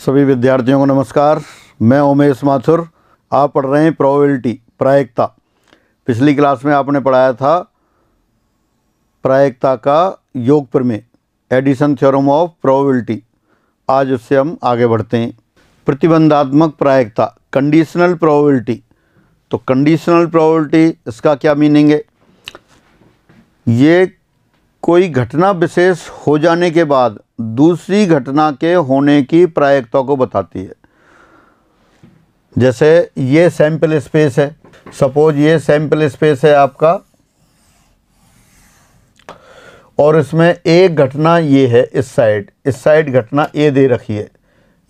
सभी विद्यार्थियों को नमस्कार। मैं उमेश माथुर। आप पढ़ रहे हैं प्रोबेबिलिटी, प्रायिकता। पिछली क्लास में आपने पढ़ाया था प्रायिकता का योग प्रमेय, एडिशन थ्योरम ऑफ प्रोबेबिलिटी। आज उससे हम आगे बढ़ते हैं। प्रतिबंधात्मक प्रायिकता, कंडीशनल प्रोबेबिलिटी। तो कंडीशनल प्रोबेबिलिटी, इसका क्या मीनिंग है? ये कोई घटना विशेष हो जाने के बाद दूसरी घटना के होने की प्रायिकता को बताती है। जैसे ये सैंपल स्पेस है, सपोज ये सैंपल स्पेस है आपका, और इसमें एक घटना ये है, इस साइड घटना ए दे रखी है।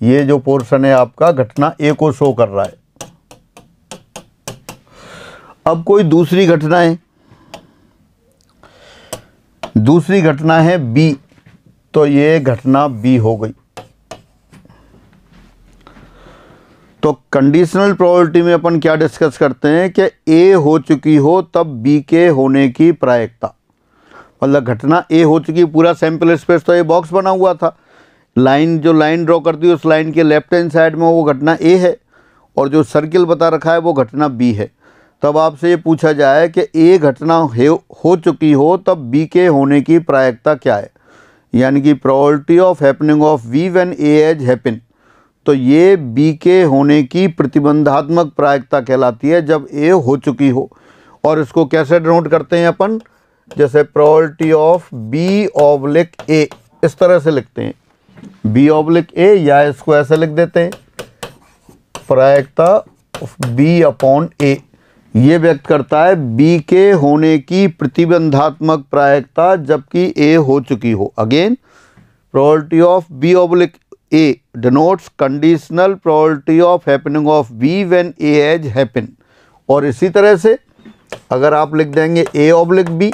ये जो पोर्शन है आपका घटना ए को शो कर रहा है। अब कोई दूसरी घटना है बी, तो ये घटना बी हो गई। तो कंडीशनल प्रोबेबिलिटी में अपन क्या डिस्कस करते हैं कि ए हो चुकी हो तब बी के होने की प्रायिकता। मतलब घटना ए हो चुकी, पूरा सैंपल स्पेस तो ये बॉक्स बना हुआ था, जो लाइन ड्रॉ करती है उस लाइन के लेफ्ट हैंड साइड में वो घटना ए है, और जो सर्किल बता रखा है वो घटना बी है। तब आपसे ये पूछा जाए कि ए घटना हो चुकी हो तब बी के होने की प्रायिकता क्या है, यानी कि probability of happening of B when A has happen. तो ये बी के होने की प्रतिबंधात्मक प्रायिकता कहलाती है जब ए हो चुकी हो। और इसको कैसे डिनोट करते हैं अपन? जैसे probability of B oblique A, इस तरह से लिखते हैं, बी ऑब्लिक ए, या इसको ऐसे लिख देते हैं प्रायिकता ऑफ बी अपॉन ए। ये व्यक्त करता है बी के होने की प्रतिबंधात्मक प्रायिकता जबकि ए हो चुकी हो। Again, probability of B oblique A denotes conditional probability of happening of B when A has happen. और इसी तरह से अगर आप लिख देंगे ए ऑब्लिक बी,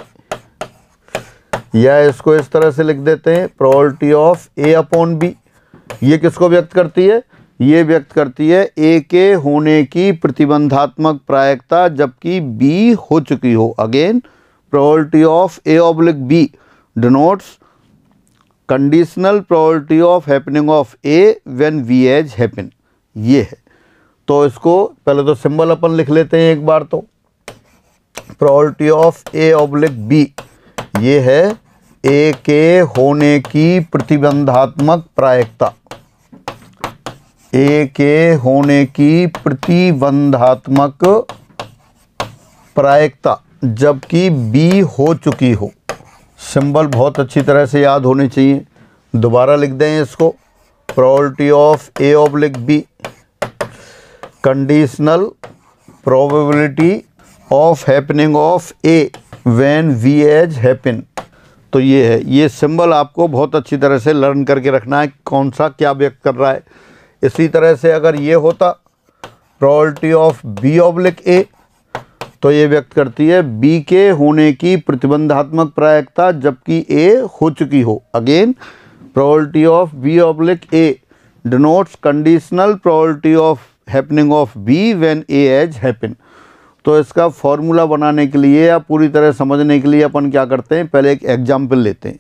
या इसको इस तरह से लिख देते हैं probability of A upon B, ये किसको व्यक्त करती है? ये व्यक्त करती है ए के होने की प्रतिबंधात्मक प्रायिकता जबकि बी हो चुकी हो। Again, probability of A oblique B denotes conditional probability of happening of A when B has happen. ये है। तो इसको पहले तो सिंबल अपन लिख लेते हैं एक बार। तो probability of A oblique B, ये है ए के होने की प्रतिबंधात्मक प्रायिकता, ए के होने की प्रतिबंधात्मक प्रायिकता जबकि बी हो चुकी हो। सिंबल बहुत अच्छी तरह से याद होने चाहिए। दोबारा लिख दें इसको, probability of A oblique B, conditional probability of happening of A when B has happen. तो ये है, ये सिंबल आपको बहुत अच्छी तरह से लर्न करके रखना है, कौन सा क्या व्यक्त कर रहा है। इसी तरह से अगर ये होता probability of B oblique A, तो ये व्यक्त करती है बी के होने की प्रतिबंधात्मक प्रायिकता जबकि ए हो चुकी हो। Again, probability of B oblique A denotes conditional probability of happening of B when A has happen. तो इसका फॉर्मूला बनाने के लिए या पूरी तरह समझने के लिए अपन क्या करते हैं, पहले एक एग्जाम्पल लेते हैं।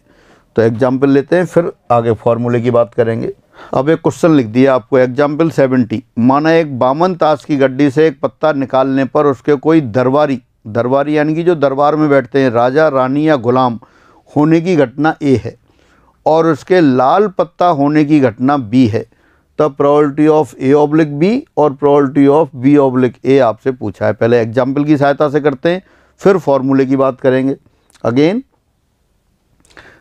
तो एग्जाम्पल लेते हैं, फिर आगे फॉर्मूले की बात करेंगे। अब एक क्वेश्चन लिख दिया आपको, एग्जाम्पल 70। माना एक बामन ताश की गड्डी से एक पत्ता निकालने पर उसके कोई दरबारी यानी कि जो दरबार में बैठते हैं, राजा, रानी या गुलाम होने की घटना ए है, और उसके लाल पत्ता होने की घटना बी है। तब probability of A oblique B और probability of B oblique A आपसे पूछा है। पहले एग्जाम्पल की सहायता से करते हैं, फिर फॉर्मूले की बात करेंगे। Again,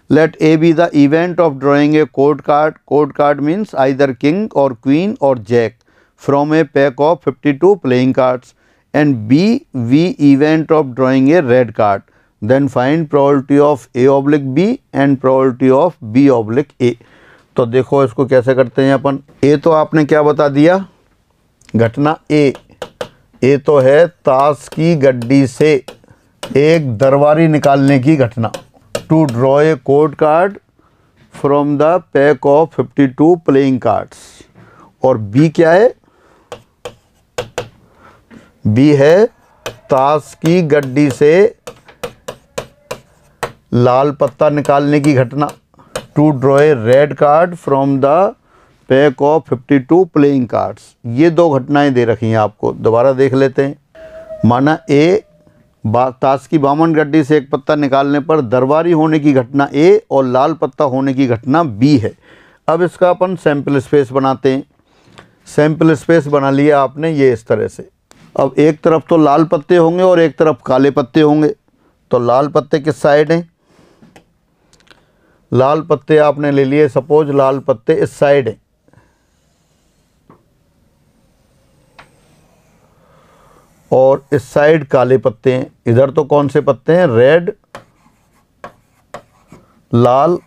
let A be the event of drawing a court card. Court card means either king or queen or jack from a pack of 52 playing cards. And B, event of drawing a red card. Then find probability of A oblique B and probability of B oblique A. तो देखो इसको कैसे करते हैं अपन। A तो आपने क्या बता दिया, घटना A तो है ताश की गड्डी से एक दरबारी निकालने की घटना, to draw a court card from the pack of 52 playing cards. और बी क्या है? बी है ताश की गड्डी से लाल पत्ता निकालने की घटना, to draw a red card from the pack of 52 playing cards. ये दो घटनाएं दे रखी हैं आपको, दोबारा देख लेते हैं। माना ए ताश की बामन गड्डी से एक पत्ता निकालने पर दरबारी होने की घटना ए और लाल पत्ता होने की घटना बी है। अब इसका अपन सैंपल स्पेस बनाते हैं। सैंपल स्पेस बना लिया आपने ये इस तरह से। अब एक तरफ तो लाल पत्ते होंगे और एक तरफ काले पत्ते होंगे, तो लाल पत्ते किस साइड हैं? लाल पत्ते आपने ले लिए, सपोज लाल पत्ते इस साइड हैं, और इस साइड काले पत्ते हैं। इधर तो कौन से पत्ते हैं? रेड, लाल,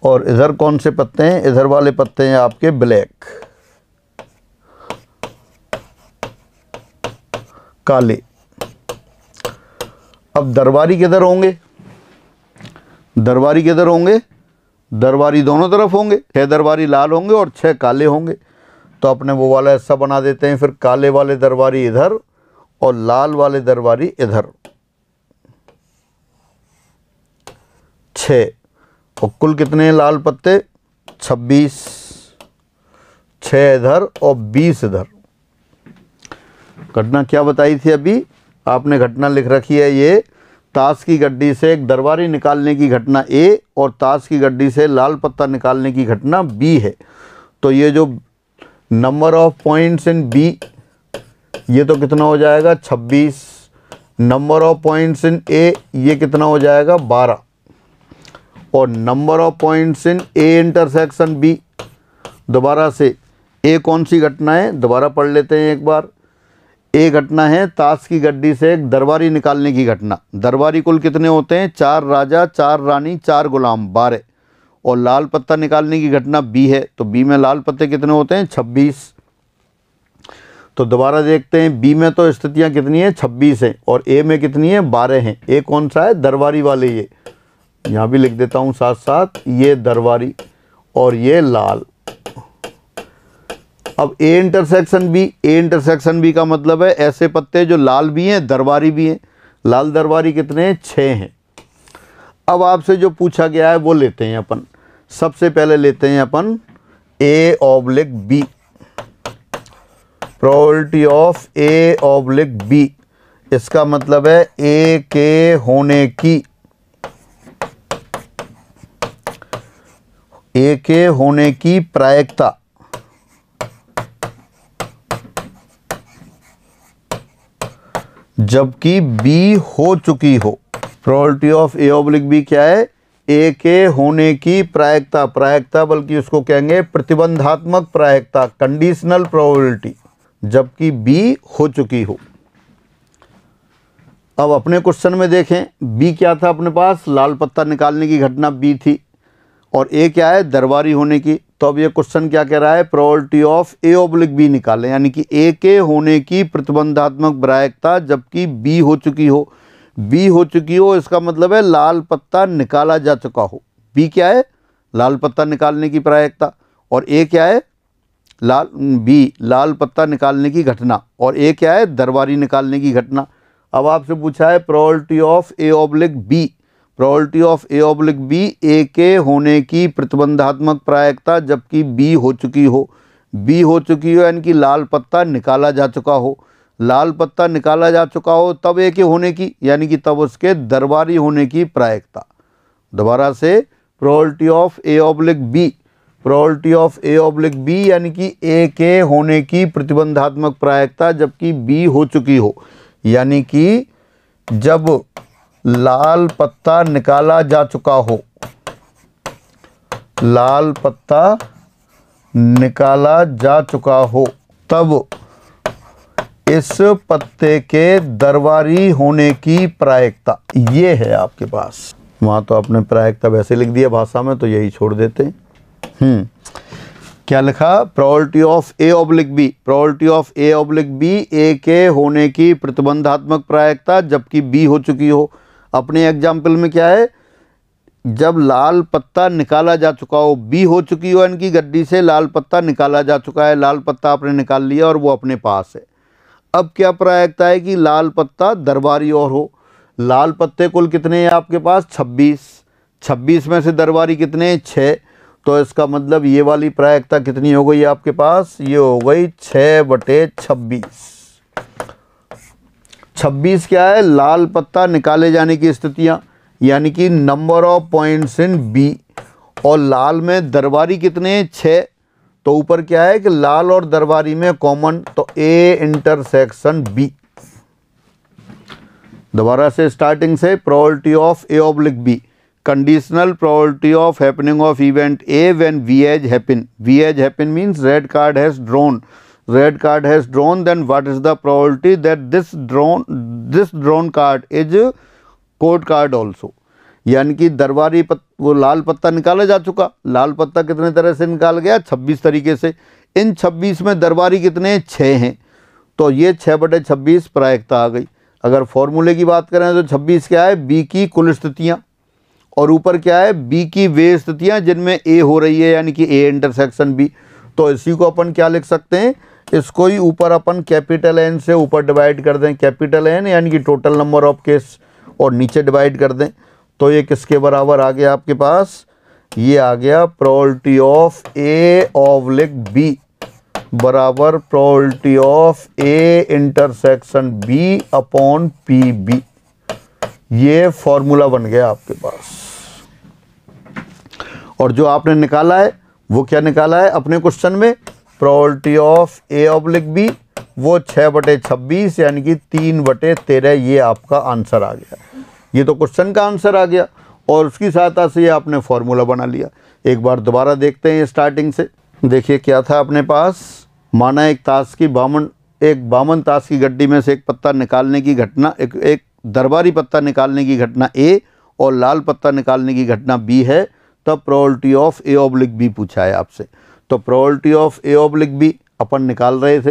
और इधर कौन से पत्ते हैं? इधर वाले पत्ते हैं आपके ब्लैक, काले। अब दरबारी किधर होंगे? दरबारी किधर होंगे? दरबारी दोनों तरफ होंगे, 6 दरबारी लाल होंगे और 6 काले होंगे। तो अपने वो वाला ऐसा बना देते हैं, फिर काले वाले दरबारी इधर और लाल वाले दरबारी इधर, 6। और कुल कितने हैं लाल पत्ते? 26, 6 इधर और 20 इधर। घटना क्या बताई थी अभी आपने? घटना लिख रखी है ये, ताश की गड्डी से एक दरबारी निकालने की घटना ए और ताश की गड्डी से लाल पत्ता निकालने की घटना बी है। तो ये जो number of points in B, ये तो कितना हो जाएगा? 26। Number of points in A, ये कितना हो जाएगा? 12। और number of points in A intersection B, दोबारा से ए कौन सी घटना है? दोबारा पढ़ लेते हैं एक बार। ए घटना है ताश की गड्डी से एक दरबारी निकालने की घटना। दरबारी कुल कितने होते हैं? 4 राजा, 4 रानी, 4 गुलाम, 12। और लाल पत्ता निकालने की घटना बी है, तो बी में लाल पत्ते कितने होते हैं? 26। तो दोबारा देखते हैं, बी में तो स्थितियां कितनी है? 26 हैं, और ए में कितनी है? 12 हैं। ए कौन सा है? दरबारी वाले। ये यहाँ भी लिख देता हूँ साथ साथ, ये दरबारी और ये लाल। अब A intersection B, A intersection B का मतलब है ऐसे पत्ते जो लाल भी हैं दरबारी भी हैं। लाल दरबारी कितने हैं? 6 हैं। अब आपसे जो पूछा गया है वो लेते हैं अपन। सबसे पहले लेते हैं अपन A oblique B, probability of A oblique B. इसका मतलब है ए के होने की, ए के होने की प्रायिकता जबकि बी हो चुकी हो। Probability of A oblique B क्या है? ए के होने की प्रायिकता, प्रायिकता बल्कि उसको कहेंगे प्रतिबंधात्मक प्रायिकता, कंडीशनल प्रोबेबिलिटी, जबकि बी हो चुकी हो। अब अपने क्वेश्चन में देखें, बी क्या था अपने पास? लाल पत्ता निकालने की घटना बी थी, और ए क्या है? दरबारी होने की। तो अब ये क्वेश्चन क्या कह रहा है? Probability of A oblique B निकालें, यानी कि ए के होने की प्रतिबंधात्मक प्रायिकता जबकि बी हो चुकी हो। बी हो चुकी हो इसका मतलब है लाल पत्ता निकाला जा चुका हो। बी क्या है? लाल पत्ता निकालने की प्रायिकता, और ए क्या है? लाल पत्ता निकालने की घटना, और ए क्या है? दरबारी निकालने की घटना। अब आपसे पूछा है probability of A oblique B, probability of A oblique B, A के होने की प्रतिबंधात्मक प्रायिकता जबकि बी हो चुकी हो। बी हो चुकी हो यानी कि लाल पत्ता निकाला जा चुका हो। लाल पत्ता निकाला जा चुका हो तब ए के होने की, यानी कि तब उसके दरबारी होने की प्रायिकता। दोबारा से, probability of A oblique B, probability of A oblique B यानी कि ए के होने की प्रतिबंधात्मक प्रायिकता जबकि बी हो चुकी हो, यानी कि जब लाल पत्ता निकाला जा चुका हो, लाल पत्ता निकाला जा चुका हो, तब इस पत्ते के दरबारी होने की प्रायिकता ये है आपके पास। वहाँ तो आपने प्रायिकता वैसे लिख दिया भाषा में, तो यही छोड़ देते हैं। क्या लिखा? Probability of A oblique B, probability of A oblique B, A के होने की प्रतिबंधात्मक प्रायिकता जबकि बी हो चुकी हो। अपने एग्जाम्पल में क्या है? जब लाल पत्ता निकाला जा चुका हो, बी हो चुकी हो, यानी कि गड्डी से लाल पत्ता निकाला जा चुका है, लाल पत्ता आपने निकाल लिया और वो अपने पास है। अब क्या प्रायिकता है कि लाल पत्ता दरबारी और हो। लाल पत्ते कुल कितने हैं आपके पास? 26। 26 में से दरबारी कितने हैं? 6। तो इसका मतलब ये वाली प्रायिकता कितनी हो गई आपके पास, ये हो गई 6/26। 26 क्या है, लाल पत्ता निकाले जाने की स्थितियां, यानी कि number of points in B. और लाल में दरबारी कितने हैं, 6। तो ऊपर क्या है कि लाल और दरबारी में कॉमन, तो ए इंटरसेक्शन बी। दोबारा से स्टार्टिंग से, probability of A oblique B, conditional probability of happening of event A when B has happen. B has happen means red card has drawn, red card has drawn, then what is the probability that this drawn card is court card also. यानी कि दरबारी वो लाल पत्ता निकाला जा चुका। लाल पत्ता कितने तरह से निकाल गया, 26 तरीके से। इन 26 में दरबारी कितने, 6 हैं। तो ये 6/26 प्रायिकता आ गई। अगर फॉर्मूले की बात करें तो 26 क्या है, बी की कुल स्थितियां, और ऊपर क्या है, बी की वे स्थितियां जिनमें ए हो रही है, यानी कि ए इंटरसेक्शन बी। तो इसी को अपन क्या लिख सकते हैं, इसको ही ऊपर अपन कैपिटल एन से ऊपर डिवाइड कर दें, कैपिटल एन यानी कि टोटल नंबर ऑफ केस, और नीचे डिवाइड कर दें। तो ये किसके बराबर आ गया आपके पास, ये आ गया probability of A oblique B बराबर probability of A intersection B upon P B. ये फॉर्मूला बन गया आपके पास। और जो आपने निकाला है वो क्या निकाला है अपने क्वेश्चन में, probability of A oblique B, वो 6/26 यानी कि 3/13। ये आपका आंसर आ गया। ये तो क्वेश्चन का आंसर आ गया, और उसकी सहायता से ये आपने फॉर्मूला बना लिया। एक बार दोबारा देखते हैं स्टार्टिंग से। देखिए क्या था अपने पास, माना एक बामन ताश की गड्डी में से एक पत्ता निकालने की घटना, एक दरबारी पत्ता निकालने की घटना ए और लाल पत्ता निकालने की घटना बी है। तब probability of A oblique B पूछा है आपसे। तो probability of A oblique B अपन निकाल रहे थे।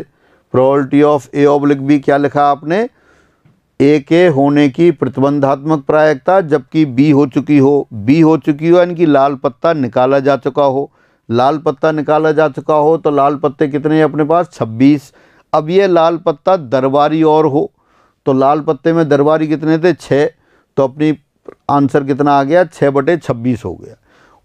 Probability of A oblique B क्या लिखा आपने, ए के होने की प्रतिबंधात्मक प्रायिकता जबकि बी हो चुकी हो, बी हो चुकी हो यानी कि लाल पत्ता निकाला जा चुका हो। लाल पत्ता निकाला जा चुका हो तो लाल पत्ते कितने हैं अपने पास, 26। अब ये लाल पत्ता दरबारी और हो, तो लाल पत्ते में दरबारी कितने थे, 6। तो अपनी आंसर कितना आ गया, 6/26 हो गया।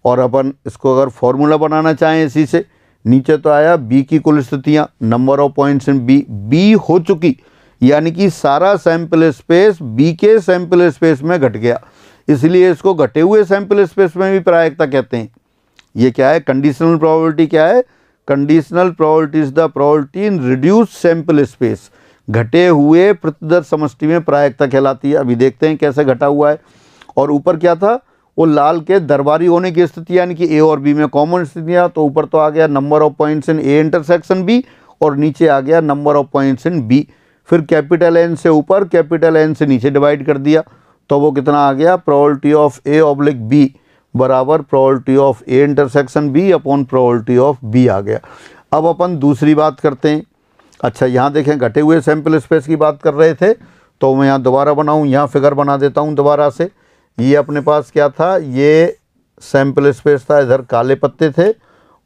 और अपन इसको अगर फॉर्मूला बनाना चाहें इसी से, नीचे तो आया बी की कुल स्थितियाँ, number of points in B, B हो चुकी यानी कि सारा सैंपल स्पेस बी के सैंपल स्पेस में घट गया, इसलिए इसको घटे हुए सैंपल स्पेस में भी प्रायिकता कहते हैं। ये क्या है, कंडीशनल प्रोबेबिलिटी क्या है, conditional probability is the probability in reduced sample space. घटे हुए प्रतिदर्श समष्टि में प्रायिकता कहलाती है। अभी देखते हैं कैसे घटा हुआ है। और ऊपर क्या था, वो लाल के दरबारी होने की स्थिति यानी कि ए और बी में कॉमन स्थितियाँ। तो ऊपर तो आ गया number of points in A intersection B, और नीचे आ गया number of points in B. फिर कैपिटल एन से ऊपर कैपिटल एन से नीचे डिवाइड कर दिया, तो वो कितना आ गया, probability of A oblique B बराबर probability of A intersection B upon probability of B आ गया। अब अपन दूसरी बात करते हैं। अच्छा यहाँ देखें, घटे हुए सैंपल स्पेस की बात कर रहे थे, तो मैं यहाँ दोबारा बनाऊँ, यहाँ फिगर बना देता हूँ दोबारा से। ये अपने पास क्या था, ये सैंपल स्पेस था, इधर काले पत्ते थे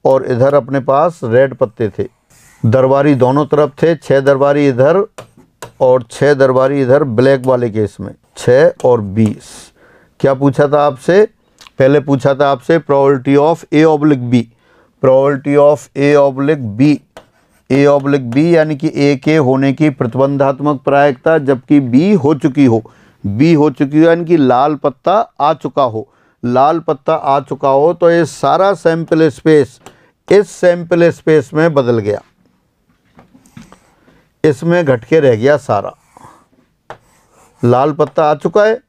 और इधर अपने पास रेड पत्ते थे। दरबारी दोनों तरफ थे, 6 दरबारी इधर और 6 दरबारी इधर ब्लैक वाले केस में, 6 और 20। क्या पूछा था आपसे, पहले पूछा था आपसे probability of A oblique B, probability of A oblique B, A oblique B यानी कि ए के होने की प्रतिबंधात्मक प्रायिकता जबकि बी हो चुकी हो, बी हो चुकी हो यानी कि लाल पत्ता आ चुका हो, लाल पत्ता आ चुका हो, तो ये सारा सैंपल स्पेस इस सैंपल स्पेस में बदल गया, इसमें घट के रह गया सारा। लाल पत्ता आ चुका है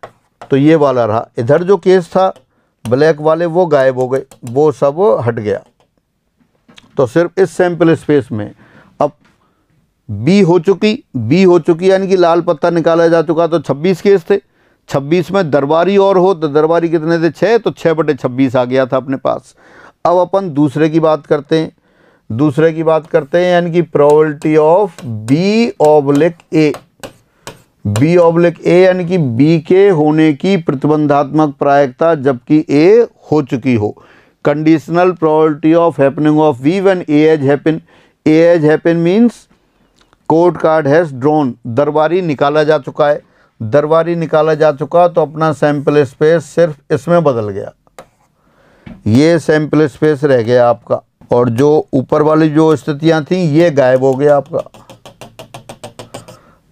तो ये वाला रहा, इधर जो केस था ब्लैक वाले वो गायब हो गए, वो सब हट गया। तो सिर्फ इस सैंपल स्पेस में अब बी हो चुकी यानी कि लाल पत्ता निकाला जा चुका। तो 26 केस थे, 26 में दरबारी और हो तो दरबारी कितने थे, 6, तो 6/26 आ गया था अपने पास। अब अपन दूसरे की बात करते हैं, दूसरे की बात करते हैं यानी कि probability of B oblique A, B oblique A यानी कि बी के होने की प्रतिबंधात्मक प्रायिकता जबकि ए हो चुकी हो। Conditional probability of happening of B when A has happen, A has happen means court card has drawn, दरबारी निकाला जा चुका है, दरबारी निकाला जा चुका तो अपना सैंपल स्पेस सिर्फ इसमें बदल गया, ये सैंपल स्पेस रह गया आपका, और जो ऊपर वाली जो स्थितियां थी ये गायब हो गया आपका।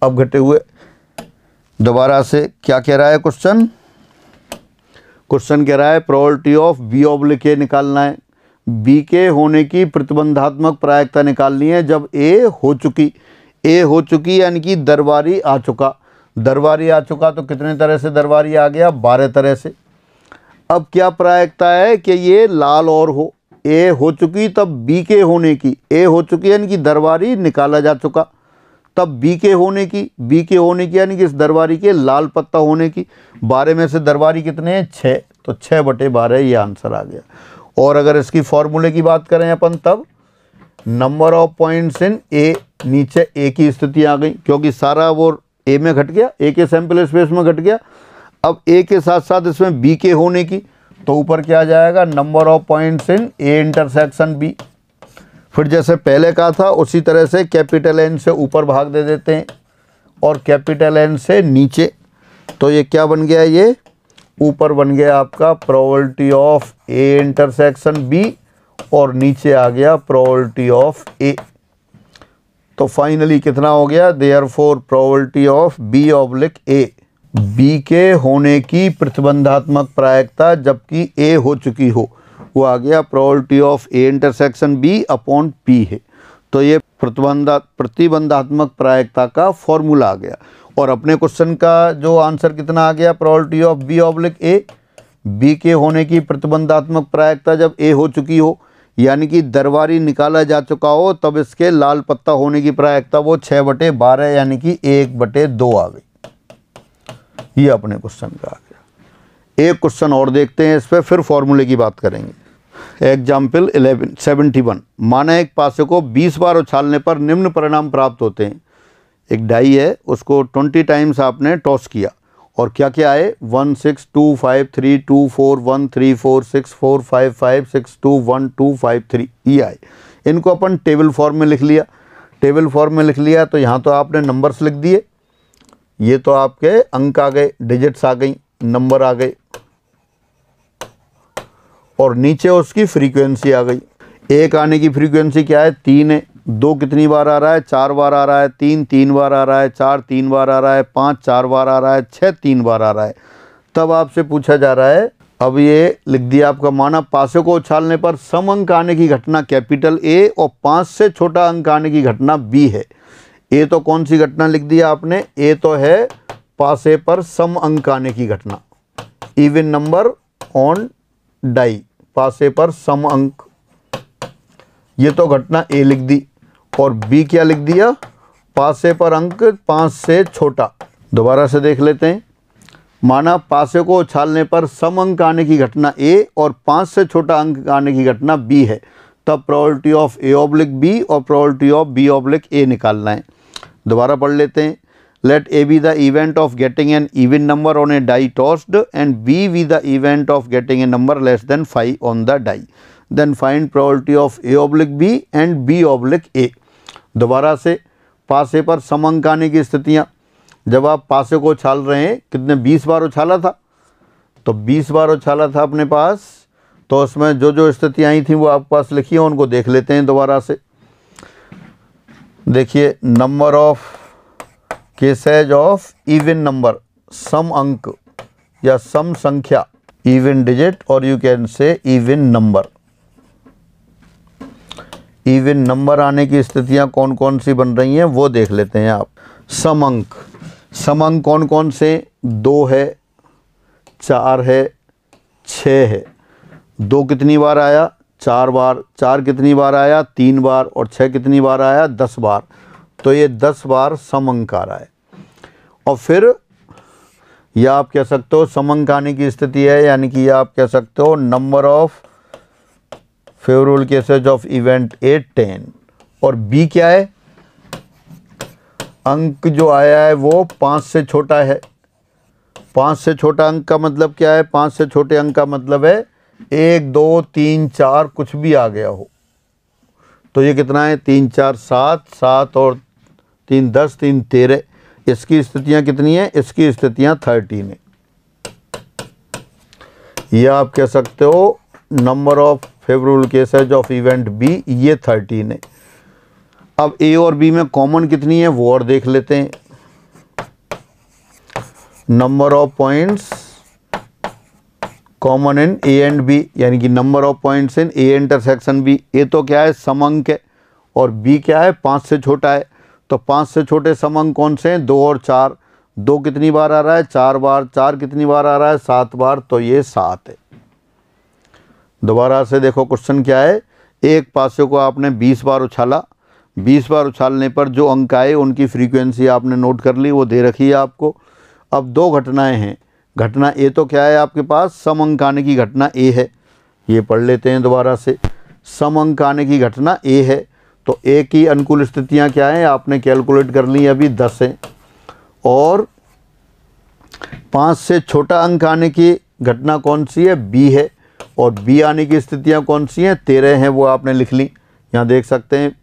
अब घटे हुए दोबारा से क्या कह रहा है क्वेश्चन? क्वेश्चन कह रहा है probability of B oblique A निकालना है। बी के होने की प्रतिबंधात्मक प्रायिकता निकालनी है जब ए हो चुकी यानी कि दरबारी आ चुका। दरबारी आ चुका तो कितने तरह से दरबारी आ गया? 12 तरह से। अब क्या प्रायिकता है कि ये लाल और हो, ए हो चुकी तब बी के होने की, ए हो चुकी यानी कि दरबारी निकाला जा चुका, तब बी के होने की यानी कि इस दरबारी के लाल पत्ता होने की। 12 में से दरबारी कितने हैं? 6, तो 6/12 ये आंसर आ गया। और अगर इसकी फॉर्मूले की बात करें अपन, तब नंबर ऑफ पॉइंट्स इन ए, नीचे ए की स्थिति आ गई क्योंकि सारा वो ए में घट गया, ए के सैंपल स्पेस में घट गया। अब ए के साथ साथ इसमें बी के होने की, तो ऊपर क्या आ जाएगा? Number of points in A intersection B. फिर जैसे पहले कहा था उसी तरह से कैपिटल एन से ऊपर भाग दे देते हैं और कैपिटल एन से नीचे, तो ये क्या बन गया? ये ऊपर बन गया आपका probability of A intersection B और नीचे आ गया प्रोबेबिलिटी ऑफ ए। तो फाइनली कितना हो गया? Therefore probability of B oblique A, B के होने की प्रतिबंधात्मक प्रायिकता जबकि ए हो चुकी हो, वो आ गया probability of A intersection B upon P है। तो ये प्रतिबंधात्मक प्रायिकता का फॉर्मूला आ गया। और अपने क्वेश्चन का जो आंसर कितना आ गया? Probability of B oblique A, B के होने की प्रतिबंधात्मक प्रायिकता जब ए हो चुकी हो यानी कि दरबारी निकाला जा चुका हो, तब इसके लाल पत्ता होने की प्रायिकता वो 6/12 यानी कि 1/2 आ गई। ये अपने क्वेश्चन का आ गया। एक क्वेश्चन और देखते हैं इस पर, फिर फॉर्मूले की बात करेंगे। एग्जाम्पल 71, माना एक पासे को 20 बार उछालने पर निम्न परिणाम प्राप्त होते हैं। एक डाई है, उसको 20 टाइम्स आपने टॉस किया और क्या क्या आए? 1 6 2 5 3 2 4 1 3 4 6 4 5 5 6 2 1 2 5 3 ये आए। इनको अपन टेबल फॉर्म में लिख लिया। टेबल फॉर्म में लिख लिया तो यहाँ तो आपने नंबर्स लिख दिए, ये तो आपके अंक आ गए, डिजिट्स आ गई, नंबर आ गए, और नीचे उसकी फ्रीक्वेंसी आ गई। एक आने की फ्रीक्वेंसी क्या है? 3 है। 2 कितनी बार आ रहा है? 4 बार आ रहा है। 3 3 बार आ रहा है। 4 3 बार आ रहा है। 5 4 बार आ रहा है। 6 3 बार आ रहा है। तब आपसे पूछा जा रहा है, अब ये लिख दिया आपका, माना पासे को उछालने पर सम अंक आने की घटना कैपिटल ए और 5 से छोटा अंक आने की घटना बी है। ए तो कौन सी घटना लिख दिया आपने? ए तो है पासे पर सम अंक आने की घटना, इवन नंबर ऑन डाई, पासे पर सम अंक, ये तो घटना ए लिख दी। और बी क्या लिख दिया? पासे पर अंक 5 से छोटा। दोबारा से देख लेते हैं। माना पासे को उछालने पर सम अंक आने की घटना ए और 5 से छोटा अंक आने की घटना बी है, तब probability of A oblique B और probability of B oblique A निकालना है। दोबारा पढ़ लेते हैं। Let A be the event of getting an even number on a die tossed and B be the event of getting a number less than 5 on the die, then find probability of A oblique B and B oblique A. दोबारा से पासे पर सम अंक आने की स्थितियाँ, जब आप पासे को उछाल रहे हैं, कितने 20 बार उछाला था, तो 20 बार उछाला था अपने पास, तो उसमें जो जो स्थितियाँ आई थी वो आपके पास लिखी हैं, उनको देख लेते हैं दोबारा से। देखिए, number of cases of even number, सम अंक या सम संख्या, इवन डिजिट, और you can say even number. Even number आने की स्थितियां कौन कौन सी बन रही हैं वो देख लेते हैं आप। सम अंक, सम अंक कौन कौन से? 2 है, 4 है, 6 है। 2 कितनी बार आया? 4 बार। 4 कितनी बार आया? 3 बार। और 6 कितनी बार आया? 10 बार। तो ये 10 बार सम अंक आ रहा है। और फिर या आप कह सकते हो सम अंक आने की स्थिति है, यानी कि आप कह सकते हो number of favourable cases of event ए 10। और बी क्या है? अंक जो आया है वो 5 से छोटा है। 5 से छोटा अंक का मतलब क्या है? 5 से छोटे अंक का मतलब है 1 2 3 4 कुछ भी आ गया हो। तो ये कितना है? 3 4 7, 7 और 3 10, 3 13। इसकी स्थितियां कितनी हैं? इसकी स्थितियां 13 है। यह आप कह सकते हो number of favourable cases of event B, ये 13 है। अब ए और बी में कॉमन कितनी है वो और देख लेते हैं। Number of points common in A and B, यानी कि number of points in A intersection B. A तो क्या है, समअंक है, और बी क्या है, 5 से छोटा है। तो 5 से छोटे समअंक कौन से हैं, 2 और 4। 2 कितनी बार आ रहा है, 4 बार। 4 कितनी बार आ रहा है, 7 बार। तो ये 7 है। दोबारा से देखो क्वेश्चन क्या है। एक पासे को आपने 20 बार उछाला, 20 बार उछालने पर जो अंक आए उनकी फ्रीक्वेंसी आपने नोट कर ली, वो दे रखी है आपको। अब 2 घटनाएं हैं। घटना ए तो क्या है आपके पास, सम अंक आने की घटना ए है। ये पढ़ लेते हैं दोबारा से। सम अंक आने की घटना ए है, तो ए की अनुकूल स्थितियां क्या हैं, आपने कैलकुलेट कर ली, अभी 10 हैं। और 5 से छोटा अंक आने की घटना कौन सी है, बी है। और बी आने की स्थितियां कौन सी हैं, 13 हैं, वो आपने लिख ली। यहाँ देख सकते हैं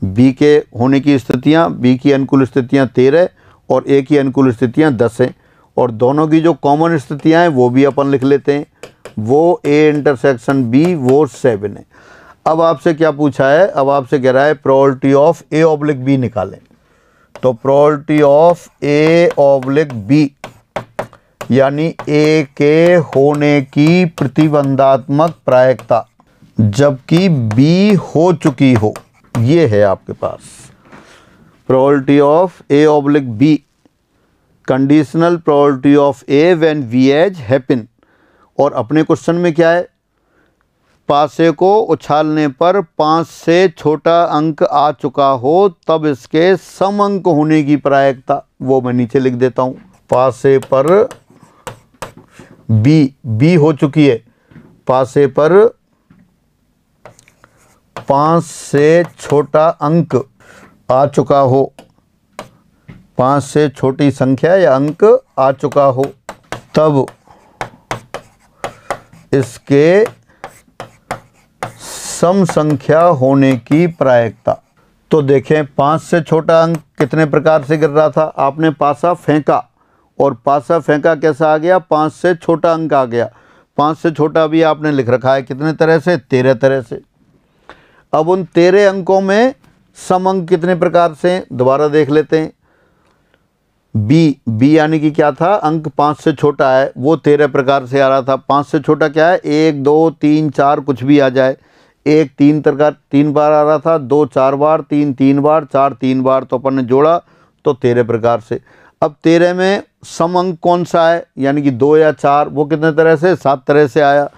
बी के होने की स्थितियां, बी की अनुकूल स्थितियां 13 और ए की अनुकूल स्थितियां 10 हैं। और दोनों की जो कॉमन स्थितियां हैं वो भी अपन लिख लेते हैं। वो ए इंटरसेक्शन बी, वो 7 है। अब आपसे क्या पूछा है, अब आपसे कह रहा है probability of A oblique B निकालें। तो probability of A oblique B यानी ए के होने की प्रतिबंधात्मक प्रायिकता जबकि बी हो चुकी हो, ये है आपके पास probability of A oblique B, conditional probability of A when B has happen. और अपने क्वेश्चन में क्या है, पासे को उछालने पर 5 से छोटा अंक आ चुका हो तब इसके सम अंक होने की प्रायिकता, वो मैं नीचे लिख देता हूँ। पासे पर बी हो चुकी है, पासे पर 5 से छोटा अंक आ चुका हो, 5 से छोटी संख्या या अंक आ चुका हो तब इसके सम संख्या होने की प्रायिकता। तो देखें 5 से छोटा अंक कितने प्रकार से गिर रहा था, आपने पासा फेंका और पासा फेंका कैसा आ गया, 5 से छोटा अंक आ गया। 5 से छोटा भी आपने लिख रखा है कितने तरह से, 13 तरह से। अब उन 13 अंकों में सम अंक कितने प्रकार से, दोबारा देख लेते हैं। बी यानी कि क्या था, अंक 5 से छोटा है, वो 13 प्रकार से आ रहा था। 5 से छोटा क्या है, 1 2 3 4 कुछ भी आ जाए। 1 3 बार आ रहा था, 2 4 बार, 3 3 बार, 4 3 बार, तो अपन ने जोड़ा तो 13 प्रकार से। अब 13 में सम अंक कौन सा है, यानी कि 2 या 4, वो कितने तरह से, 7 तरह से आया।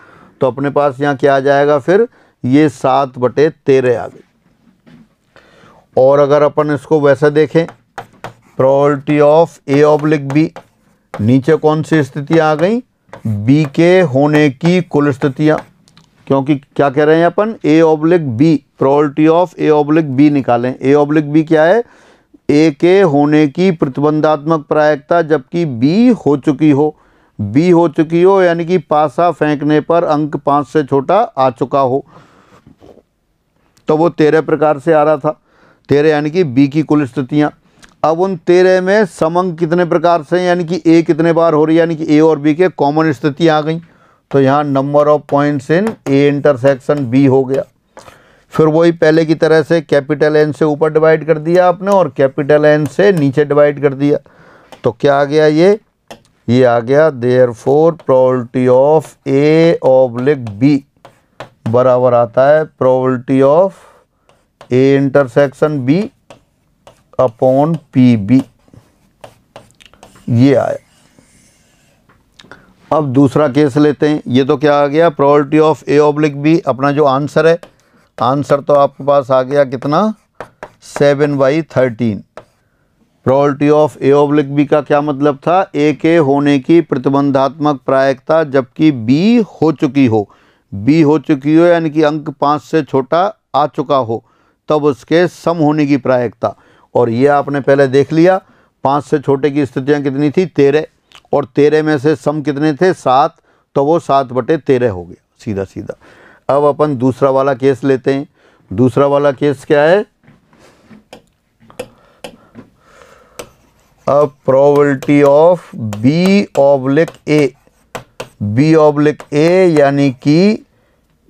तो अपने पास यहाँ क्या आ जाएगा फिर, ये 7/13 आ गई। और अगर अपन इसको वैसे देखें, probability of A oblique B, नीचे कौन सी स्थितियाँ आ गई, बी के होने की कुल स्थितियाँ, क्योंकि क्या कह रहे हैं अपन, A oblique B, probability of A oblique B निकालें। ए ऑब्लिक बी क्या है, ए के होने की प्रतिबंधात्मक प्रायिकता जबकि बी हो चुकी हो। बी हो चुकी हो यानी कि पासा फेंकने पर अंक 5 से छोटा आ चुका हो, तो वो 13 प्रकार से आ रहा था। 13 यानी कि बी की कुल स्थितियाँ। अब उन 13 में समअंक कितने प्रकार से, यानी कि ए कितने बार हो रही है, यानी कि ए और बी के कॉमन स्थितियाँ आ गई। तो यहाँ number of points in A intersection B हो गया। फिर वही पहले की तरह से कैपिटल एन से ऊपर डिवाइड कर दिया आपने और कैपिटल एन से नीचे डिवाइड कर दिया। तो क्या आ गया, ये आ गया therefore probability of A oblique B बराबर आता है probability of A intersection B upon P B, ये आया। अब दूसरा केस लेते हैं। ये तो क्या आ गया, probability of A oblique B. अपना जो आंसर है, आंसर तो आपके पास आ गया कितना, 7/13। Probability of A oblique B का क्या मतलब था, ए के होने की प्रतिबंधात्मक प्रायिकता जबकि बी हो चुकी हो। बी हो चुकी हो यानी कि अंक 5 से छोटा आ चुका हो तब उसके सम होने की प्रायिकता। और ये आपने पहले देख लिया, 5 से छोटे की स्थितियाँ कितनी थी, 13, और 13 में से सम कितने थे, 7, तो वो 7/13 हो गया सीधा सीधा। अब अपन दूसरा वाला केस लेते हैं। दूसरा वाला केस क्या है, अब probability of B oblique A, B oblique A यानी कि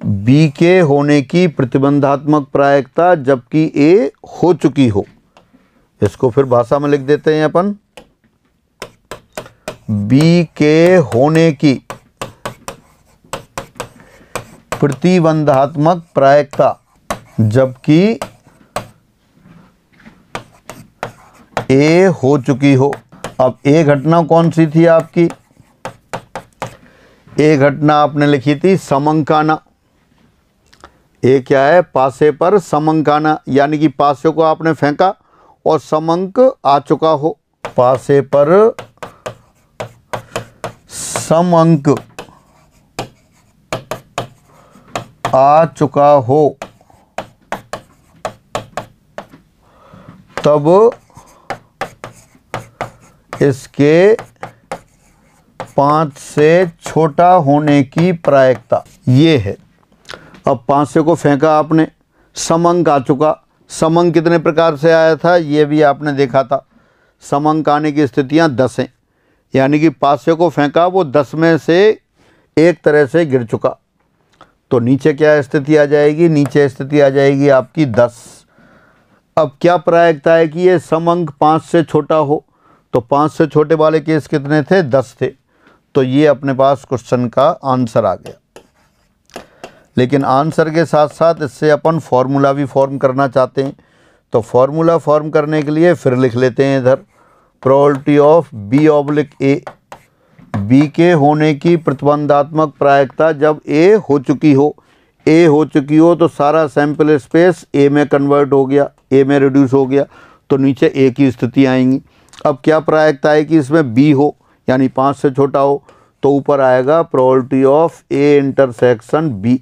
बी के होने की प्रतिबंधात्मक प्रायिकता जबकि ए हो चुकी हो। इसको फिर भाषा में लिख देते हैं अपन, बी के होने की प्रतिबंधात्मक प्रायिकता जबकि ए हो चुकी हो। अब ए घटना कौन सी थी आपकी? ए घटना आपने लिखी थी समंकाना। ए क्या है? पासे पर समंकाना, यानी कि पासे को आपने फेंका और समंक आ चुका हो। पासे पर समंक आ चुका हो तब इसके 5 से छोटा होने की प्रायिकता ये है। अब 5 से को फेंका आपने, समंक आ चुका। समंक कितने प्रकार से आया था ये भी आपने देखा था। समंक आने की स्थितियां 10 हैं, यानी कि 5 से को फेंका, वो 10 में से एक तरह से गिर चुका। तो नीचे क्या स्थिति आ जाएगी? नीचे स्थिति आ जाएगी आपकी 10। अब क्या प्रायिकता है कि ये समंक 5 से छोटा हो, तो 5 से छोटे वाले केस कितने थे? 10 थे। तो ये अपने पास क्वेश्चन का आंसर आ गया। लेकिन आंसर के साथ साथ इससे अपन फॉर्मूला भी फॉर्म करना चाहते हैं, तो फॉर्मूला फॉर्म करने के लिए फिर लिख लेते हैं इधर, probability of B oblique A, B के होने की प्रतिबंधात्मक प्रायिकता जब ए हो चुकी हो। ए हो चुकी हो तो सारा सैंपल स्पेस ए में कन्वर्ट हो गया, ए में रिड्यूस हो गया, तो नीचे ए की स्थिति आएंगी। अब क्या प्रायिकता है कि इसमें बी हो, यानी 5 से छोटा हो, तो ऊपर आएगा probability of A intersection B.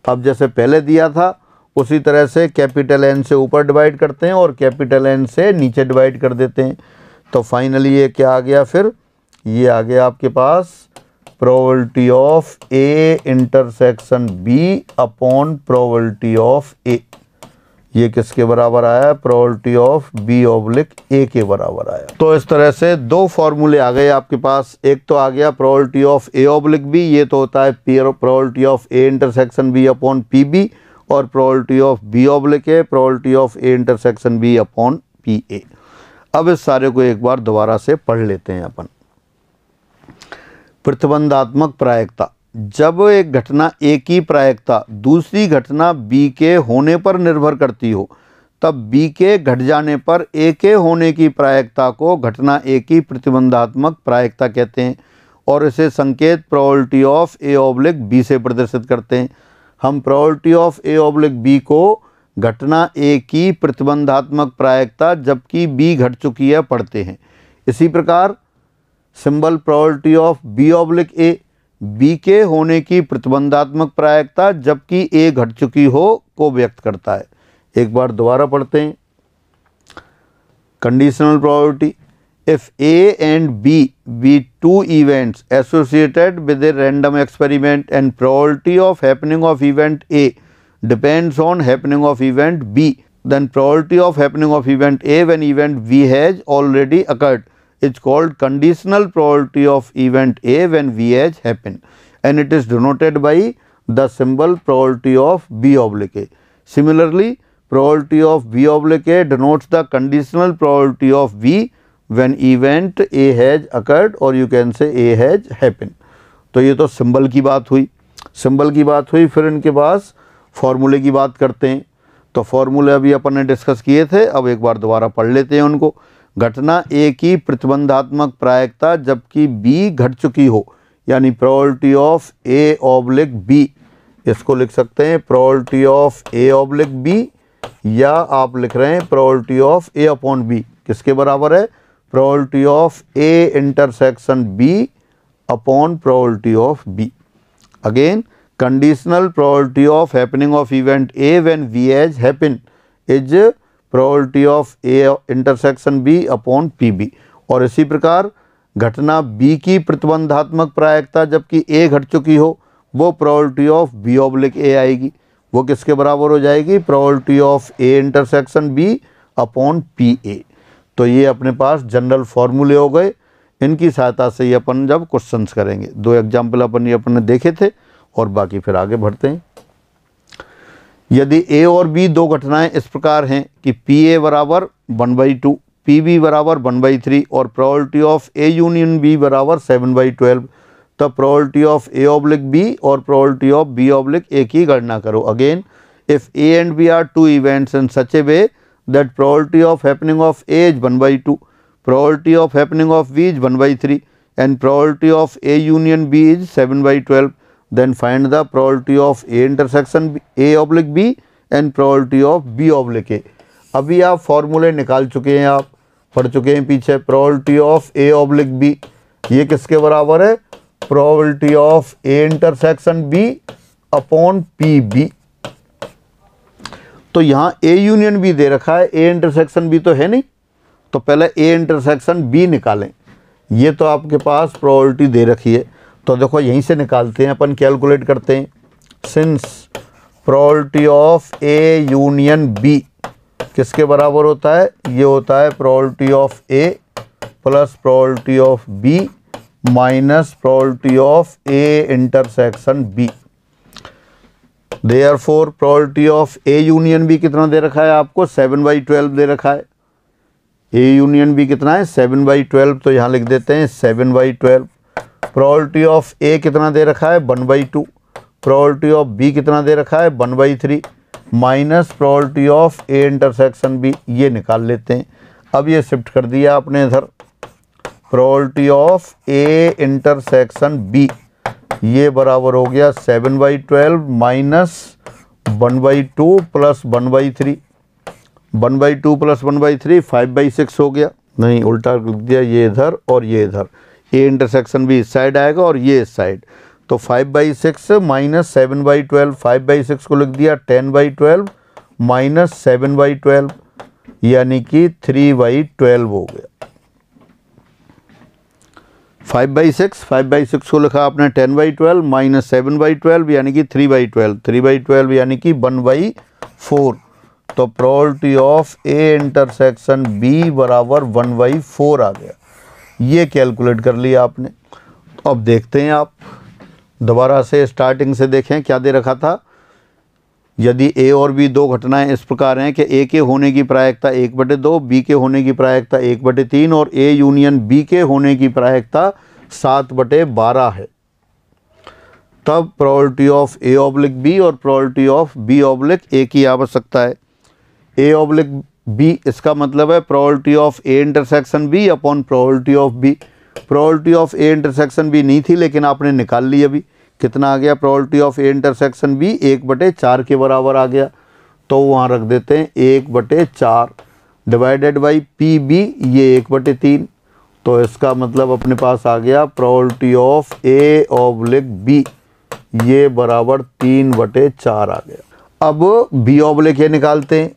अब जैसे पहले दिया था उसी तरह से कैपिटल एन से ऊपर डिवाइड करते हैं और कैपिटल एन से नीचे डिवाइड कर देते हैं। तो फाइनली ये क्या आ गया? फिर ये आ गया आपके पास probability of A intersection B upon probability of A. ये किसके बराबर आया? Probability of B oblique A के बराबर आया। तो इस तरह से दो फॉर्मूले आ गए आपके पास। एक तो आ गया probability of A oblique B, ये तो होता है probability of A intersection B upon P B, और probability of B oblique A probability of A intersection B upon P A. अब इस सारे को एक बार दोबारा से पढ़ लेते हैं अपन। प्रतिबंधात्मक प्रायिकता, जब एक घटना ए की प्रायिकता दूसरी घटना बी के होने पर निर्भर करती हो, तब बी के घट जाने पर ए के होने की प्रायिकता को घटना ए की प्रतिबंधात्मक प्रायिकता कहते हैं, और इसे संकेत probability of A oblique B से प्रदर्शित करते हैं। हम probability of A oblique B को घटना ए की प्रतिबंधात्मक प्रायिकता जबकि बी घट चुकी है पढ़ते हैं। इसी प्रकार symbol probability of B oblique A, B के होने की प्रतिबंधात्मक प्रायिकता जबकि ए घट चुकी हो को व्यक्त करता है। एक बार दोबारा पढ़ते हैं। Conditional probability, if A and B be two events associated with a random experiment and probability of happening of event A depends on happening of event B, then probability of happening of event A when event B has already occurred is called conditional probability of event A when V has happened, and it is denoted by the symbol probability of B oblique A. Similarly, probability of B oblique A denotes the conditional probability of V when event A has occurred, or you can say A has happened. तो ये तो symbol की बात हुई, symbol की बात हुई। फिर इनके पास फॉर्मूले की बात करते हैं। तो फॉर्मूले अभी अपन ने डिस्कस किए थे, अब एक बार दोबारा पढ़ लेते हैं उनको। घटना ए की प्रतिबंधात्मक प्रायिकता जबकि बी घट चुकी हो, यानी probability of A oblique B, इसको लिख सकते हैं probability of A oblique B, या आप लिख रहे हैं probability of A upon B. किसके बराबर है? Probability of A intersection B upon probability of B. Again, conditional probability of happening of event A when V has happened is probability of A intersection B upon PB। और इसी प्रकार घटना B की प्रतिबंधात्मक प्रायिकता जबकि A घट चुकी हो, वो probability of B oblique A आएगी। वो किसके बराबर हो जाएगी? probability of A intersection B upon PA। तो ये अपने पास जनरल फॉर्मूले हो गए। इनकी सहायता से ही अपन जब क्वेश्चंस करेंगे, दो एग्जाम्पल अपन ने देखे थे और बाकी फिर आगे बढ़ते हैं। यदि ए और बी दो घटनाएं इस प्रकार हैं कि पी ए बराबर 1/2, पी बी बराबर 1/3 और probability of A union B बराबर 7/12, तब probability of A oblique B और probability of B oblique A की गणना करो। Again, if A and B are two events in such a way that probability of happening of A is 1/2, probability of happening of B is 1/3 and probability of A union B is 7/12, then find the probability of A intersection A oblique B and probability of B oblique A। अभी आप फॉर्मूले निकाल चुके हैं, आप पढ़ चुके हैं पीछे। probability of A oblique B ये किसके बराबर है? probability of A intersection B upon PB। तो यहाँ A यूनियन B दे रखा है, A इंटरसेक्शन B तो है नहीं, तो पहले A इंटरसेक्शन B निकालें। ये तो आपके पास प्रोबेबिलिटी दे रखी है, तो देखो यहीं से निकालते हैं, अपन कैलकुलेट करते हैं। Since probability of A union B किसके बराबर होता है? ये होता है probability of A plus probability of B minus probability of A intersection B. Therefore probability of A union B कितना दे रखा है आपको? 7/12 दे रखा है। ए यूनियन बी कितना है? 7/12, तो यहाँ लिख देते हैं 7/12। प्रोबेबिलिटी ऑफ ए कितना दे रखा है? 1/2। प्रोबेबिलिटी ऑफ बी कितना दे रखा है? 1/3 minus probability of A intersection B, ये निकाल लेते हैं। अब ये शिफ्ट कर दिया आपने इधर। Probability of A intersection B ये बराबर हो गया 7/12 माइनस 1/2 प्लस 1/3। 1/2 प्लस 1/3 5/6 हो गया। नहीं, उल्टा लिख दिया, ये इधर और ये इधर। ए इंटरसेक्शन भी इस साइड आएगा और ये इस साइड, तो 5/6 माइनस 7/12। 5/6 को लिख दिया 10/12 माइनस 7/12, यानी कि 3/12 हो गया। 5/6 को लिखा आपने 10/12 माइनस 7/12 यानी कि 3/12, 3/12 यानी कि 1/4। तो probability of A intersection B बराबर 1/4 आ गया। ये कैलकुलेट कर लिया आपने। अब देखते हैं, आप दोबारा से स्टार्टिंग से देखें क्या दे रखा था। यदि ए और बी दो घटनाएं इस प्रकार हैं कि ए के होने की प्रायिकता 1/2, बी के होने की प्रायिकता 1/3 और ए यूनियन बी के होने की प्रायिकता 7/12 है, तब probability of A oblique B और probability of B oblique A की आवश्यकता है। ए ऑब्लिक बी इसका मतलब है probability of A intersection B upon probability of B. Probability of A intersection B नहीं थी, लेकिन आपने निकाल ली। अभी कितना आ गया? Probability of A intersection B 1/4 के बराबर आ गया, तो वहाँ रख देते हैं 1/4 डिवाइडेड बाई पी बी, ये 1/3। तो इसका मतलब अपने पास आ गया probability of A oblique B ये बराबर 3/4 आ गया। अब बी ऑब्लिक ए निकालते हैं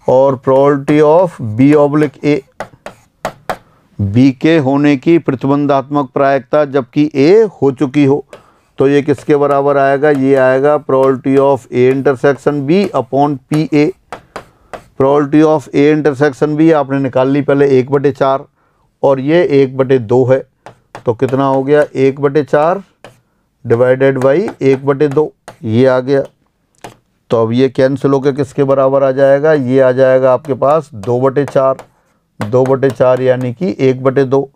और probability of B oblique A, B के होने की प्रतिबंधात्मक प्रायिकता जबकि ए हो चुकी हो, तो ये किसके बराबर आएगा? ये आएगा probability of A intersection B upon P A. Probability of A intersection B आपने निकाल ली पहले 1/4 और ये 1/2 है, तो कितना हो गया? 1/4 डिवाइडेड बाई 1/2, ये आ गया। तो अब ये कैंसिल होकर किसके बराबर आ जाएगा? ये आ जाएगा आपके पास 2/4, 2/4 यानी कि 1/2।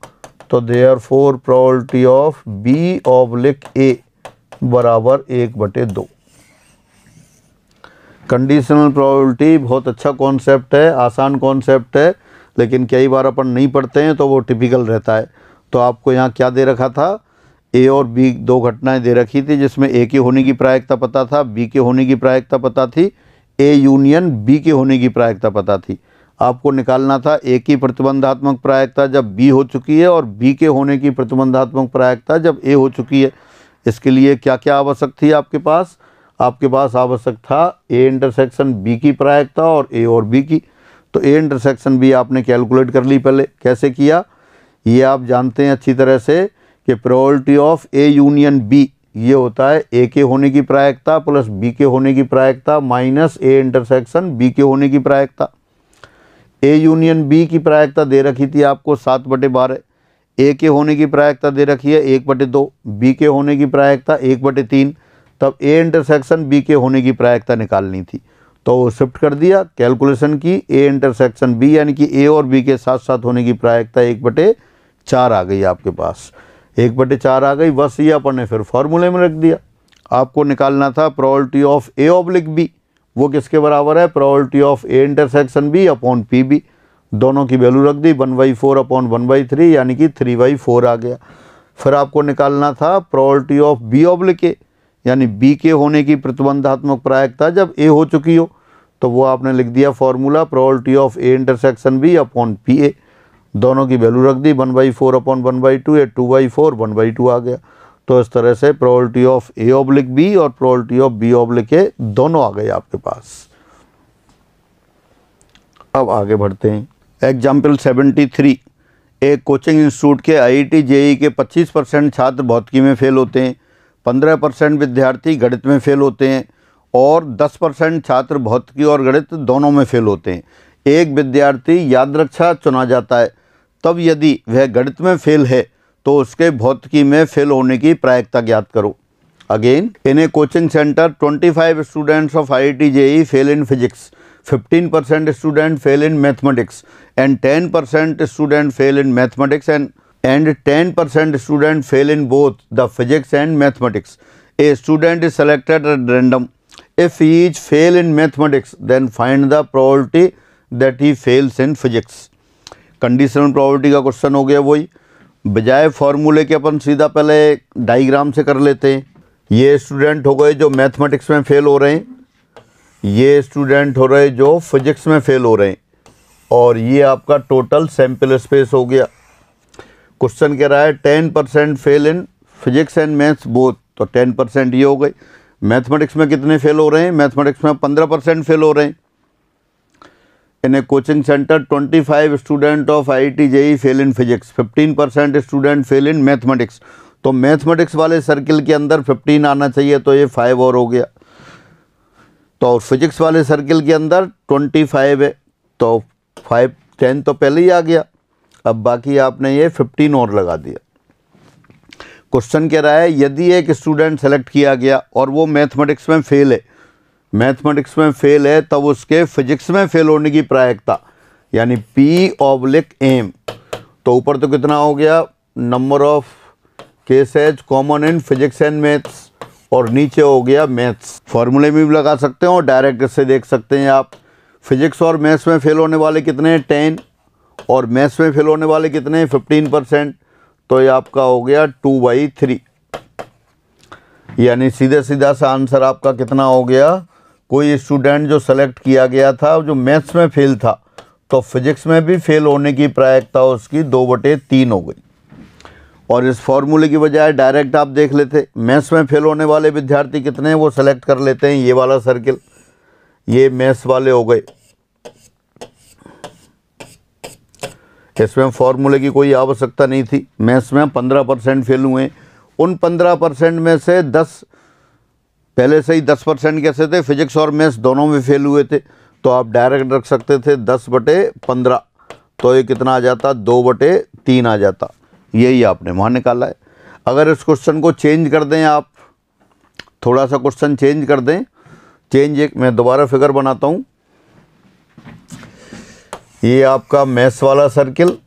तो therefore probability of B oblique A बराबर 1/2। कंडीशनल प्रोबेबिलिटी बहुत अच्छा कॉन्सेप्ट है, आसान कॉन्सेप्ट है, लेकिन कई बार अपन नहीं पढ़ते हैं तो वो टिपिकल रहता है। तो आपको यहाँ क्या दे रखा था? ए और बी दो घटनाएं दे रखी थी, जिसमें ए के होने की प्रायिकता पता था, बी के होने की प्रायिकता पता थी, ए यूनियन बी के होने की प्रायिकता पता थी। आपको निकालना था ए की प्रतिबंधात्मक प्रायिकता जब बी हो चुकी है और बी के होने की प्रतिबंधात्मक प्रायिकता जब ए हो चुकी है। इसके लिए क्या क्या आवश्यक थी आपके पास? आपके पास आवश्यक था ए इंटरसेक्शन बी की प्रायिकता और ए और बी की। तो ए इंटरसेक्शन बी आपने कैलकुलेट कर ली। पहले कैसे किया ये आप जानते हैं अच्छी तरह से कि probability of A union B ये होता है ए के होने की प्रायिकता प्लस बी के होने की प्रायिकता माइनस ए इंटरसेक्शन बी के होने की प्रायिकता। ए यूनियन बी की प्रायिकता दे रखी थी आपको 7/12, ए के होने की प्रायिकता दे रखी है 1/2, बी के होने की प्रायिकता 1/3। तब ए इंटरसेक्शन बी के होने की प्रायिकता निकालनी थी। तो शिफ्ट कर दिया कैलकुलेशन की, ए इंटरसेक्शन बी यानी कि ए और बी के साथ साथ होने की प्रायिकता 1/4 आ गई आपके पास, 1/4 आ गई। बस ये अपन ने फिर फॉर्मूले में रख दिया। आपको निकालना था probability of A oblique B, वो किसके बराबर है, probability of A intersection B upon P B. दोनों की वैल्यू रख दी, 1/4 अपॉन 1/3 यानी कि 3/4 आ गया। फिर आपको निकालना था probability of B oblique A, यानी बी के होने की प्रतिबंधात्मक प्रायिकता जब ए हो चुकी हो। तो वो आपने लिख दिया formula probability of A intersection B upon P A. दोनों की वैल्यू रख दी, 1/4 अपॉन 1/2 या 2/4 1/2 आ गया। तो इस तरह से probability of A oblique B और probability of B oblique A दोनों आ गए आपके पास। अब आगे बढ़ते हैं। एग्जाम्पल 73, एक कोचिंग इंस्टीट्यूट के IIT JEE के 25% छात्र भौतिकी में फेल होते हैं, 15% विद्यार्थी गणित में फेल होते हैं और 10% छात्र भौतिकी और गणित दोनों में फेल होते हैं। एक विद्यार्थी यादरक्षा चुना जाता है, तब यदि वह गणित में फेल है तो उसके भौतिकी में फेल होने की प्रायिकता ज्ञात करो। Again in a coaching centre 25 students of IIT JEE fail in physics, 15% student fail in mathematics and 10% student fail in mathematics and 10% student fail in both the physics and mathematics. A student is selected at random. If he is fail in mathematics, then find the probability that he fails in physics. Conditional probability का question हो गया वही। बजाय फॉर्मूले के अपन सीधा पहले diagram से कर लेते हैं। ये स्टूडेंट हो गए जो मैथमेटिक्स में फेल हो रहे हैं, ये स्टूडेंट हो रहे जो फिजिक्स में फेल हो रहे हैं, और ये आपका टोटल सैम्पल स्पेस हो गया। क्वेश्चन कह रहा है 10% fail in physics and maths both, तो 10% ये हो गई। मैथमेटिक्स में कितने फेल हो रहे हैं, मैथमेटिक्स में 15% फेल हो रहे हैं। In a coaching centre 25 student of IIT JEE fail in physics, 15% student fail in mathematics. तो मैथमेटिक्स वाले सर्किल के अंदर 15 आना चाहिए, तो ये 5 और हो गया। तो फिजिक्स वाले सर्किल के अंदर 25 है, तो 10 तो पहले ही आ गया। अब बाकी आपने ये 15 और लगा दिया। क्वेश्चन कह रहा है यदि एक स्टूडेंट सेलेक्ट किया गया और वो मैथमेटिक्स में फेल है, मैथमेटिक्स में फेल है, तब उसके फिजिक्स में फेल होने की प्रायिकता यानी P/M। तो ऊपर तो कितना हो गया, number of cases common in physics and maths, और नीचे हो गया मैथ्स। फॉर्मूले में भी लगा सकते हैं और डायरेक्ट इससे देख सकते हैं आप। फिजिक्स और मैथ्स में फेल होने वाले कितने हैं, 10, और मैथ्स में फेल होने वाले कितने हैं, 15%। तो ये आपका हो गया 2/3, यानी सीधे सीधा सा आंसर आपका कितना हो गया। कोई स्टूडेंट जो सेलेक्ट किया गया था जो मैथ्स में फेल था, तो फिजिक्स में भी फेल होने की प्रायिकता उसकी 2/3 हो गई। और इस फॉर्मूले की बजाय डायरेक्ट आप देख लेते, मैथ्स में फेल होने वाले विद्यार्थी कितने हैं वो सेलेक्ट कर लेते हैं। ये वाला सर्किल, ये मैथ्स वाले हो गए, इसमें फॉर्मूले की कोई आवश्यकता नहीं थी। मैथ्स में 15% फेल हुए, उन 15% में से 10 पहले से ही 10% कैसे थे, फिजिक्स और मैथ्स दोनों में फेल हुए थे, तो आप डायरेक्ट रख सकते थे 10/15, तो ये कितना आ जाता, 2/3 आ जाता। यही आपने वहाँ निकाला है। अगर इस क्वेश्चन को चेंज कर दें आप, थोड़ा सा क्वेश्चन चेंज कर दें, मैं दोबारा फिगर बनाता हूँ। ये आपका मैथ्स वाला सर्किल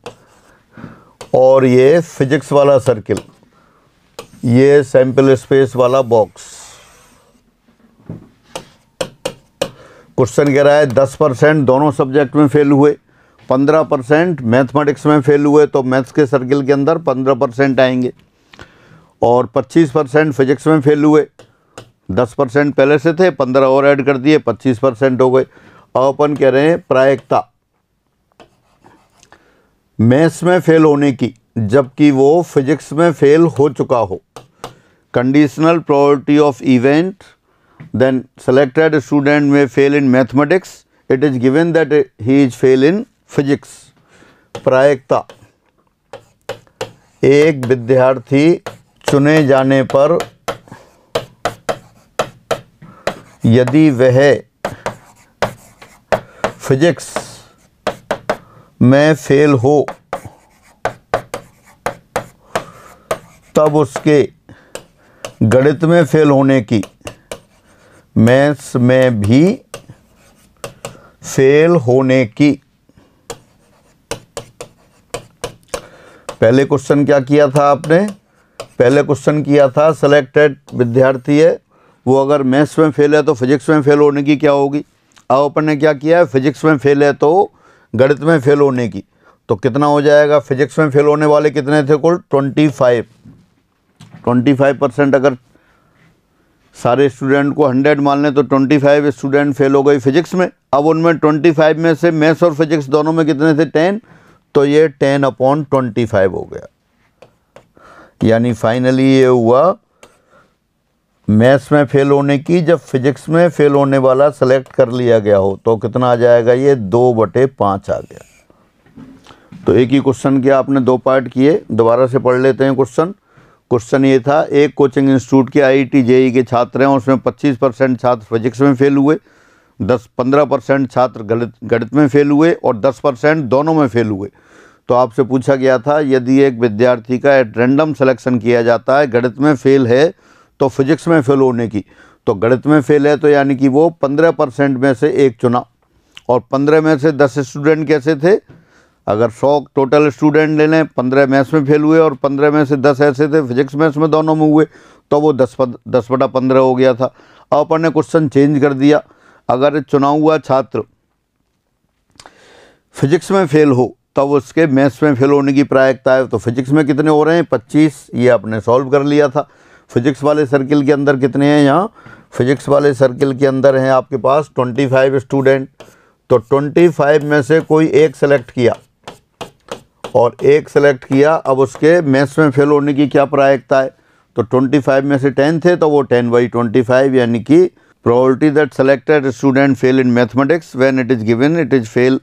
और ये फिजिक्स वाला सर्किल, ये सैंपल स्पेस वाला बॉक्स। क्वेश्चन कह रहा है 10% दोनों सब्जेक्ट में फेल हुए, 15% मैथमेटिक्स में फेल हुए, तो मैथ्स के सर्किल के अंदर 15% आएंगे, और 25% फिजिक्स में फेल हुए, 10% पहले से थे, 15 और ऐड कर दिए, 25% हो गए। अब अपन कह रहे हैं प्रायिकता मैथ्स में फेल होने की जबकि वो फिजिक्स में फेल हो चुका हो। Conditional probability of event, then selected student में fail in mathematics, it is given that he is fail in physics. प्रायिकता एक विद्यार्थी चुने जाने पर यदि वह फिजिक्स में फेल हो तब उसके गणित में फेल होने की मैथ्स में भी फेल होने की। पहले क्वेश्चन क्या किया था आपने? पहले क्वेश्चन किया था सिलेक्टेड विद्यार्थी है वो अगर मैथ्स में फेल है तो फिजिक्स में फेल होने की क्या होगी। अब अपन ने क्या किया है, फिजिक्स में फेल है तो गणित में फेल होने की। तो कितना हो जाएगा? फिजिक्स में फेल होने वाले कितने थे कुल? 25%। अगर सारे स्टूडेंट को 100 मान लें तो 25 स्टूडेंट फेल हो गई फिजिक्स में। अब उनमें 25 में से मैथ्स और फिजिक्स दोनों में कितने थे? 10। तो ये 10/25 हो गया। यानी फाइनली ये हुआ मैथ्स में फेल होने की जब फिजिक्स में फेल होने वाला सेलेक्ट कर लिया गया हो तो कितना आ जाएगा? ये 2/5 आ गया। तो एक ही क्वेश्चन के आपने 2 पार्ट किए। दोबारा से पढ़ लेते हैं क्वेश्चन। क्वेश्चन ये था, एक कोचिंग इंस्टीट्यूट के IIT JEE के छात्र हैं, उसमें 25% छात्र फिजिक्स में फेल हुए, 15% छात्र गणित में फेल हुए और 10% दोनों में फेल हुए। तो आपसे पूछा गया था यदि एक विद्यार्थी का एट रैंडम सिलेक्शन किया जाता है, गणित में फेल है तो फिजिक्स में फेल होने की, तो गणित में फेल है तो यानी कि वो 15% में से एक चुना। और 15 में से 10 स्टूडेंट कैसे थे? अगर 100 टोटल स्टूडेंट ले लें, 15 मैथ्स में फेल हुए और 15 में से 10 ऐसे थे फिजिक्स मैथ्स में दोनों में हुए, तो वो 10/15 हो गया था। अब अपन ने क्वेश्चन चेंज कर दिया। अगर चुना हुआ छात्र फिजिक्स में फेल हो तब उसके मैथ्स में फेल होने की प्रायिकता है। तो फिजिक्स में कितने हो रहे हैं? 25। ये आपने सॉल्व कर लिया था। फिजिक्स वाले सर्किल के अंदर कितने हैं? यहाँ फिजिक्स वाले सर्किल के अंदर हैं आपके पास 25 स्टूडेंट। तो 25 में से कोई एक सेलेक्ट किया और एक सेलेक्ट किया, अब उसके मैथ्स में फेल होने की क्या प्रायिकता है? तो 25 में से 10 थे तो वो 10/25, यानी कि probability that selected student fail in mathematics when it is given it is fail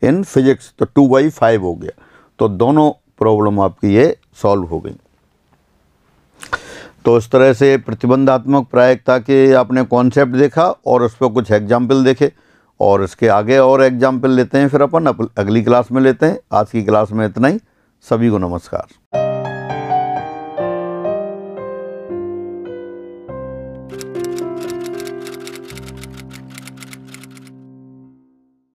in physics, तो 2/5 हो गया। तो दोनों प्रॉब्लम आपकी ये सॉल्व हो गई। तो इस तरह से प्रतिबंधात्मक प्रायिकता के आपने कॉन्सेप्ट देखा और उस पर कुछ एग्जाम्पल देखे, और इसके आगे और एग्जाम्पल लेते हैं फिर अपन अगली क्लास में लेते हैं। आज की क्लास में इतना ही। सभी को नमस्कार।